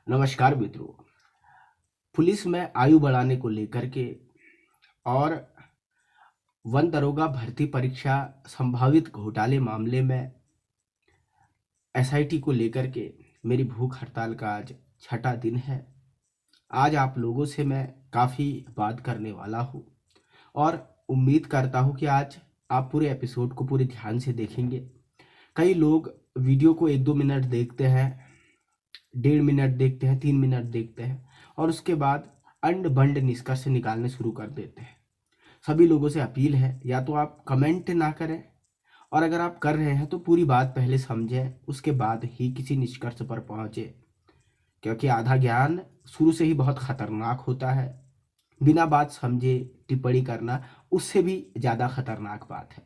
नमस्कार मित्रों। पुलिस में आयु बढ़ाने को लेकर के और वन दरोगा भर्ती परीक्षा संभावित घोटाले मामले में एसआईटी को लेकर के मेरी भूख हड़ताल का आज छठा दिन है। आज आप लोगों से मैं काफ़ी बात करने वाला हूँ और उम्मीद करता हूँ कि आज आप पूरे एपिसोड को पूरे ध्यान से देखेंगे। कई लोग वीडियो को 1-2 मिनट देखते हैं, 1.5 मिनट देखते हैं, 3 मिनट देखते हैं और उसके बाद अंड बंड निष्कर्ष निकालने शुरू कर देते हैं। सभी लोगों से अपील है, या तो आप कमेंट ना करें और अगर आप कर रहे हैं तो पूरी बात पहले समझें, उसके बाद ही किसी निष्कर्ष पर पहुंचे, क्योंकि आधा ज्ञान शुरू से ही बहुत खतरनाक होता है। बिना बात समझे टिप्पणी करना उससे भी ज़्यादा खतरनाक बात है।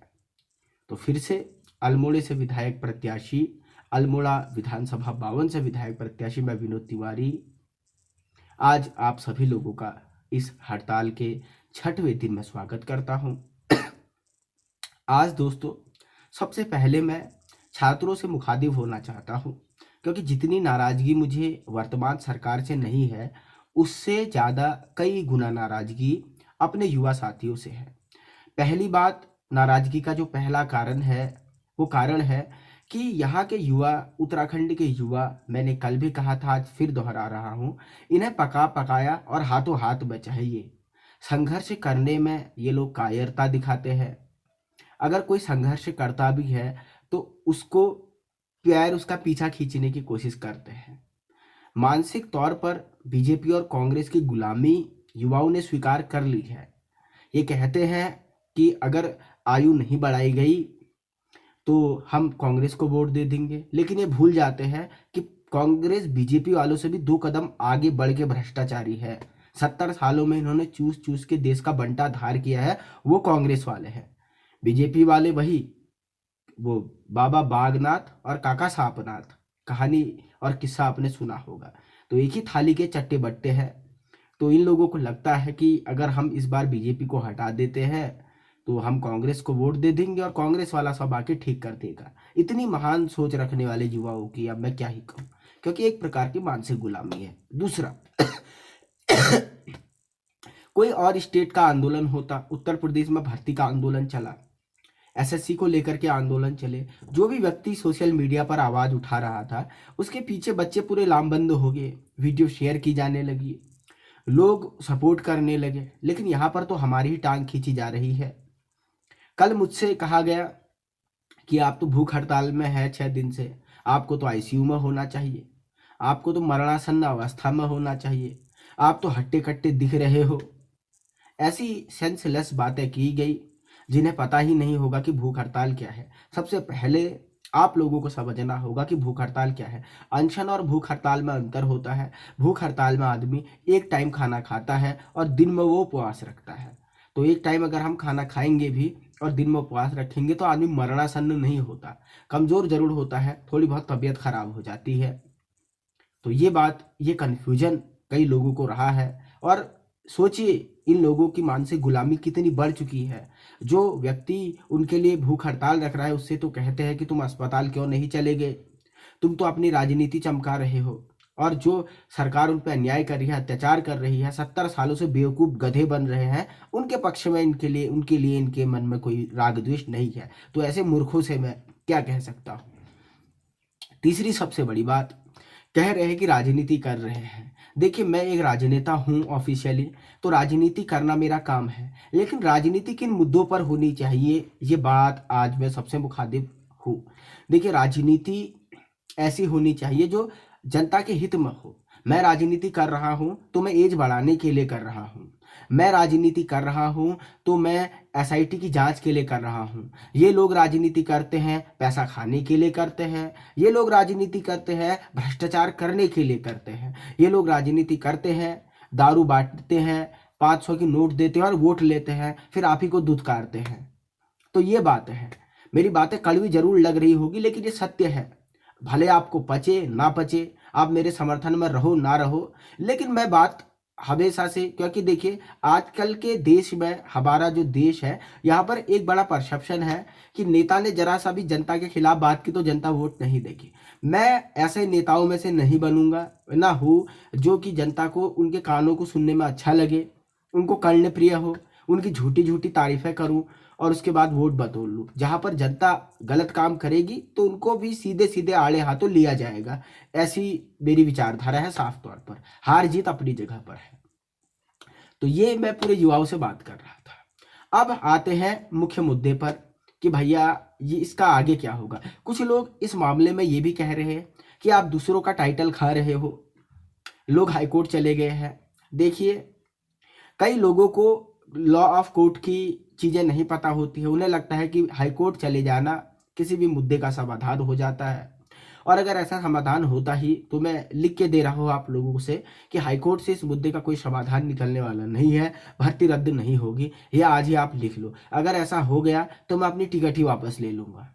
तो फिर से अल्मोड़े से विधायक प्रत्याशी, अल्मोड़ा विधानसभा 52 से विधायक प्रत्याशी मैं विनोद तिवारी आज आप सभी लोगों का इस हड़ताल के छठवें दिन में स्वागत करता हूं। आज दोस्तों, सबसे पहले मैं छात्रों से मुखातिब होना चाहता हूं, क्योंकि जितनी नाराज़गी मुझे वर्तमान सरकार से नहीं है, उससे ज़्यादा कई गुना नाराज़गी अपने युवा साथियों से है। पहली बात, नाराज़गी का जो पहला कारण है वो कारण है कि यहाँ के युवा, उत्तराखंड के युवा, मैंने कल भी कहा था, आज फिर दोहरा रहा हूँ, इन्हें पका पकाया और हाथों हाथ में चाहिए। संघर्ष करने में ये लोग कायरता दिखाते हैं। अगर कोई संघर्ष करता भी है तो उसको उसका पीछा खींचने की कोशिश करते हैं। मानसिक तौर पर बीजेपी और कांग्रेस की गुलामी युवाओं ने स्वीकार कर ली है। ये कहते हैं कि अगर आयु नहीं बढ़ाई गई तो हम कांग्रेस को वोट दे देंगे, लेकिन ये भूल जाते हैं कि कांग्रेस बीजेपी वालों से भी 2 कदम आगे बढ़ के भ्रष्टाचारी है। 70 सालों में इन्होंने चूस चूस के देश का बंटा धार किया है, वो कांग्रेस वाले हैं। बीजेपी वाले वही, वो बाबा बागनाथ और काका सापनाथ, कहानी और किस्सा आपने सुना होगा। तो एक ही थाली के चट्टे बट्टे हैं। तो इन लोगों को लगता है कि अगर हम इस बार बीजेपी को हटा देते हैं तो हम कांग्रेस को वोट दे देंगे और कांग्रेस वाला सब आके ठीक कर देगा। इतनी महान सोच रखने वाले युवाओं की अब मैं क्या ही कहूँ, क्योंकि एक प्रकार की मानसिक गुलामी है। दूसरा, कोई और स्टेट का आंदोलन होता, उत्तर प्रदेश में भर्ती का आंदोलन चला, एसएससी को लेकर के आंदोलन चले, जो भी व्यक्ति सोशल मीडिया पर आवाज उठा रहा था उसके पीछे बच्चे पूरे लामबंद हो गए, वीडियो शेयर की जाने लगी, लोग सपोर्ट करने लगे। लेकिन यहाँ पर तो हमारी ही टांग खींची जा रही है। कल मुझसे कहा गया कि आप तो भूख हड़ताल में है 6 दिन से, आपको तो आईसीयू में होना चाहिए, आपको तो मरणासन्न अवस्था में होना चाहिए, आप तो हट्टे कट्टे दिख रहे हो। ऐसी सेंसलेस बातें की गई जिन्हें पता ही नहीं होगा कि भूख हड़ताल क्या है। सबसे पहले आप लोगों को समझना होगा कि भूख हड़ताल क्या है। अनशन और भूख हड़ताल में अंतर होता है। भूख हड़ताल में आदमी एक टाइम खाना खाता है और दिन में वो उपवास रखता है। तो एक टाइम अगर हम खाना खाएंगे भी और दिन में उपवास रखेंगे तो आदमी मरणासन्न नहीं होता, कमज़ोर जरूर होता है, थोड़ी बहुत तबीयत खराब हो जाती है। तो ये बात, ये कन्फ्यूजन कई लोगों को रहा है। और सोचिए इन लोगों की मानसिक गुलामी कितनी बढ़ चुकी है। जो व्यक्ति उनके लिए भूख हड़ताल रख रहा है उससे तो कहते हैं कि तुम अस्पताल क्यों नहीं चले गए, तुम तो अपनी राजनीति चमका रहे हो। और जो सरकार उन पर अन्याय कर रही है, अत्याचार कर रही है, 70 सालों से बेवकूफ़ गधे बन रहे हैं, उनके पक्ष में उनके लिए इनके मन में कोई राग द्वेष नहीं है। तो ऐसे मूर्खों से मैं क्या कह सकता हूँ। तीसरी सबसे बड़ी बात, कह रहे हैं कि राजनीति कर रहे हैं। देखिए, मैं एक राजनेता हूं ऑफिशियली, तो राजनीति करना मेरा काम है, लेकिन राजनीति किन मुद्दों पर होनी चाहिए, ये बात आज मैं सबसे मुखातिब हूँ। देखिए, राजनीति ऐसी होनी चाहिए जो जनता के हित में हो। मैं राजनीति कर रहा हूँ तो मैं एज बढ़ाने के लिए कर रहा हूँ। मैं राजनीति कर रहा हूँ तो मैं एसआईटी की जांच के लिए कर रहा हूँ। ये लोग राजनीति करते हैं पैसा खाने के लिए करते हैं। ये लोग राजनीति करते हैं भ्रष्टाचार करने के लिए करते हैं। ये लोग राजनीति करते हैं, दारू बांटते हैं, 500 की नोट देते हैं और वोट लेते हैं, फिर आप ही को दुत्कारते हैं। तो ये बात है। मेरी बातें कड़वी जरूर लग रही होगी, लेकिन ये सत्य है। भले आपको पचे ना पचे, आप मेरे समर्थन में रहो ना रहो, लेकिन मैं बात हमेशा से, क्योंकि देखिए आजकल के देश में, हमारा जो देश है, यहाँ पर एक बड़ा परसेप्शन है कि नेता ने जरा सा भी जनता के खिलाफ बात की तो जनता वोट नहीं देगी। मैं ऐसे नेताओं में से नहीं बनूंगा, ना हूँ जो कि जनता को उनके कानों को सुनने में अच्छा लगे, उनको कर्णप्रिय प्रिय हो, उनकी झूठी झूठी तारीफें करूं और उसके बाद वोट बटोर लूं। जहां पर जनता गलत काम करेगी तो उनको भी सीधे सीधे आड़े हाथों लिया जाएगा। ऐसी मेरी विचारधारा है साफ तौर पर। हार जीत अपनी जगह पर है। तो ये मैं पूरे युवाओं से बात कर रहा था। अब आते हैं मुख्य मुद्दे पर कि भैया ये इसका आगे क्या होगा। कुछ लोग इस मामले में ये भी कह रहे हैं कि आप दूसरों का टाइटल खा रहे हो, लोग हाईकोर्ट चले गए हैं। देखिए, कई लोगों को लॉ ऑफ कोर्ट की चीजें नहीं पता होती है। उन्हें लगता है कि हाईकोर्ट चले जाना किसी भी मुद्दे का समाधान हो जाता है, और अगर ऐसा समाधान होता ही तो मैं लिख के दे रहा हूँ आप लोगों से कि हाईकोर्ट से इस मुद्दे का कोई समाधान निकलने वाला नहीं है, भर्ती रद्द नहीं होगी। ये आज ही आप लिख लो। अगर ऐसा हो गया तो मैं अपनी टिकट ही वापस ले लूंगा,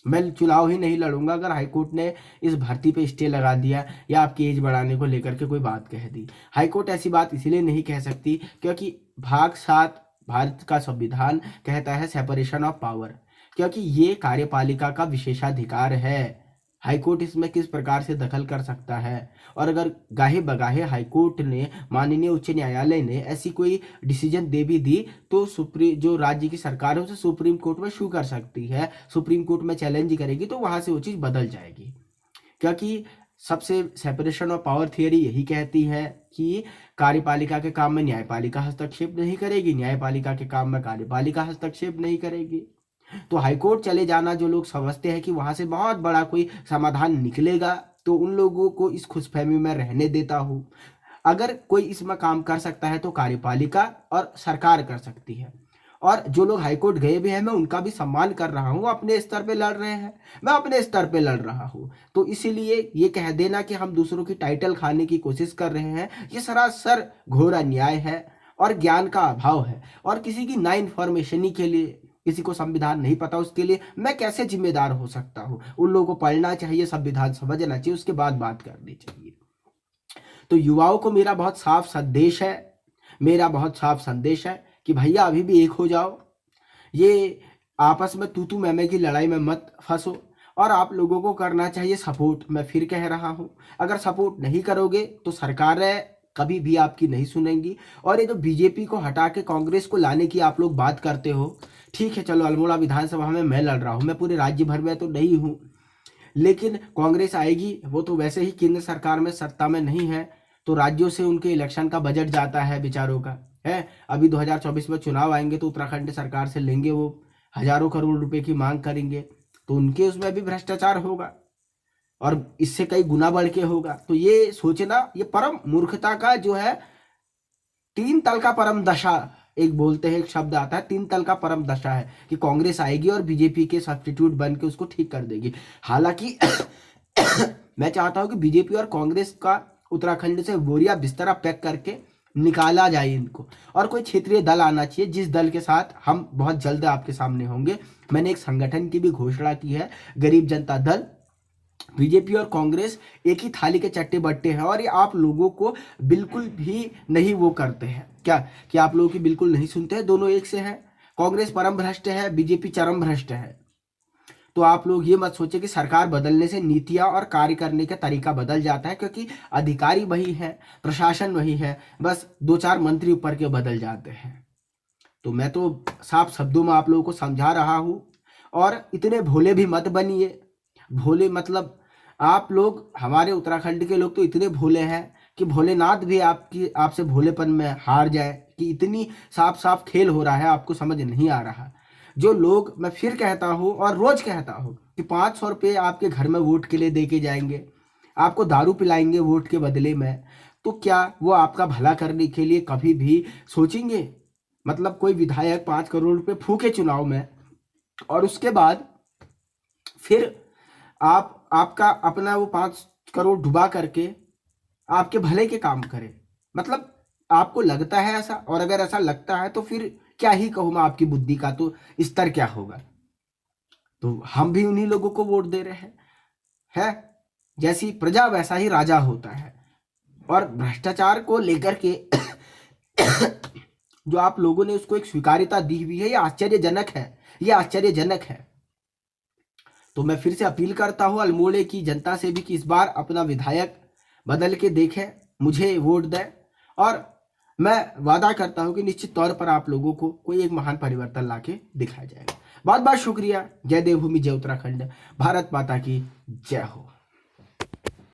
मैं चुनाव ही नहीं लड़ूंगा अगर हाईकोर्ट ने इस भर्ती पे स्टे लगा दिया या आपकी एज बढ़ाने को लेकर के कोई बात कह दी। हाईकोर्ट ऐसी बात इसलिए नहीं कह सकती क्योंकि भाग 7 भारत का संविधान कहता है सेपरेशन ऑफ पावर, क्योंकि ये कार्यपालिका का विशेषाधिकार है। हाईकोर्ट इसमें किस प्रकार से दखल कर सकता है, और अगर गाहे बगाहे हाईकोर्ट ने, माननीय उच्च न्यायालय ने ऐसी कोई डिसीजन दे भी दी तो सुप्रीम जो राज्य की सरकार है उसे सुप्रीम कोर्ट में शू कर सकती है, सुप्रीम कोर्ट में चैलेंज करेगी तो वहां से वो चीज बदल जाएगी। क्योंकि सबसे सेपरेशन ऑफ पावर थियरी यही कहती है कि कार्यपालिका के काम में न्यायपालिका हस्तक्षेप नहीं करेगी, न्यायपालिका के काम में कार्यपालिका हस्तक्षेप नहीं करेगी। तो हाईकोर्ट चले जाना जो लोग समझते हैं कि वहां से बहुत बड़ा कोई समाधान निकलेगा, तो उन लोगों को इस खुशफहमी में रहने देता हूं। अगर कोई इसमें काम कर सकता है तो कार्यपालिका और सरकार कर सकती है। और जो लोग हाईकोर्ट गए भी हैं मैं उनका भी सम्मान कर रहा हूं, अपने स्तर पे लड़ रहे हैं, मैं अपने स्तर पे लड़ रहा हूं। तो इसीलिए ये कह देना कि हम दूसरों की टाइटल खाने की कोशिश कर रहे हैं, ये सरासर घोर अन्याय है और ज्ञान का अभाव है। और किसी की ना इन्फॉर्मेशन ही के लिए, किसी को संविधान नहीं पता उसके लिए मैं कैसे जिम्मेदार हो सकता हूं। उन लोगों को पढ़ना चाहिए, संविधान समझना चाहिए, उसके बाद बात करनी चाहिए। तो युवाओं को मेरा बहुत साफ संदेश है, मेरा बहुत साफ संदेश है कि भैया अभी भी एक हो जाओ, ये आपस में तू मैं की लड़ाई में मत फंसो। और आप लोगों को करना चाहिए सपोर्ट। मैं फिर कह रहा हूं, अगर सपोर्ट नहीं करोगे तो सरकारें कभी भी आपकी नहीं सुनेंगी। और ये जो बीजेपी को हटा के कांग्रेस को लाने की आप लोग बात करते हो, ठीक है चलो अल्मोड़ा विधानसभा में मैं लड़ रहा हूं, मैं पूरे राज्य भर में तो नहीं हूं, लेकिन कांग्रेस आएगी, वो तो वैसे ही केंद्र सरकार में सत्ता में नहीं है, तो राज्यों से उनके इलेक्शन का बजट जाता है बेचारों का, है। अभी 2024 में चुनाव आएंगे तो उत्तराखंड सरकार से लेंगे, वो हजारों करोड़ रुपए की मांग करेंगे, तो उनके उसमें भी भ्रष्टाचार होगा और इससे कई गुना बढ़ के होगा। तो ये सोचना, ये परम मूर्खता का जो है, 3 तल का परम दशा, एक बोलते हैं, एक शब्द आता है 3 तल का परम दशा है कि कांग्रेस आएगी और बीजेपी के सब्स्टिट्यूट बन के उसको ठीक कर देगी। हालांकि मैं चाहता हूं कि बीजेपी और कांग्रेस का उत्तराखंड से बोरिया बिस्तरा पैक करके निकाला जाए इनको, और कोई क्षेत्रीय दल आना चाहिए जिस दल के साथ हम बहुत जल्द आपके सामने होंगे। मैंने एक संगठन की भी घोषणा की है, गरीब जनता दल। बीजेपी और कांग्रेस एक ही थाली के चट्टे बट्टे हैं, और ये आप लोगों को बिल्कुल भी नहीं वो करते हैं क्या, कि आप लोगों की बिल्कुल नहीं सुनते हैं। दोनों एक से हैं, कांग्रेस परम भ्रष्ट है, बीजेपी चरम भ्रष्ट है। तो आप लोग ये मत सोचे कि सरकार बदलने से नीतियां और कार्य करने का तरीका बदल जाता है, क्योंकि अधिकारी वही है, प्रशासन वही है, बस 2-4 मंत्री ऊपर के बदल जाते हैं। तो मैं तो साफ शब्दों में आप लोगों को समझा रहा हूं, और इतने भोले भी मत बनिए। भोले मतलब आप लोग, हमारे उत्तराखंड के लोग तो इतने भोले हैं कि भोलेनाथ भी आपसे भोलेपन में हार जाए, कि इतनी साफ साफ खेल हो रहा है, आपको समझ नहीं आ रहा। जो लोग, मैं फिर कहता हूं और रोज कहता हूं कि 500 रुपये आपके घर में वोट के लिए दे के जाएंगे, आपको दारू पिलाएंगे वोट के बदले में, तो क्या वो आपका भला करने के लिए कभी भी सोचेंगे? मतलब कोई विधायक 5 करोड़ रुपए फूके चुनाव में, और उसके बाद फिर आपका अपना वो 5 करोड़ डुबा करके आपके भले के काम करे? मतलब आपको लगता है ऐसा? और अगर ऐसा लगता है तो फिर क्या ही कहूं मैं, आपकी बुद्धि का तो स्तर क्या होगा। तो हम भी उन्हीं लोगों को वोट दे रहे हैं, है? जैसी प्रजा वैसा ही राजा होता है। और भ्रष्टाचार को लेकर के जो आप लोगों ने उसको एक स्वीकार्यता दी हुई है, ये आश्चर्यजनक है, ये आश्चर्यजनक है। तो मैं फिर से अपील करता हूँ अल्मोड़े की जनता से भी कि इस बार अपना विधायक बदल के देखें, मुझे वोट दें, और मैं वादा करता हूं कि निश्चित तौर पर आप लोगों को कोई एक महान परिवर्तन लाके दिखाया जाएगा। बहुत बहुत शुक्रिया। जय देवभूमि, जय उत्तराखंड, भारत माता की जय हो।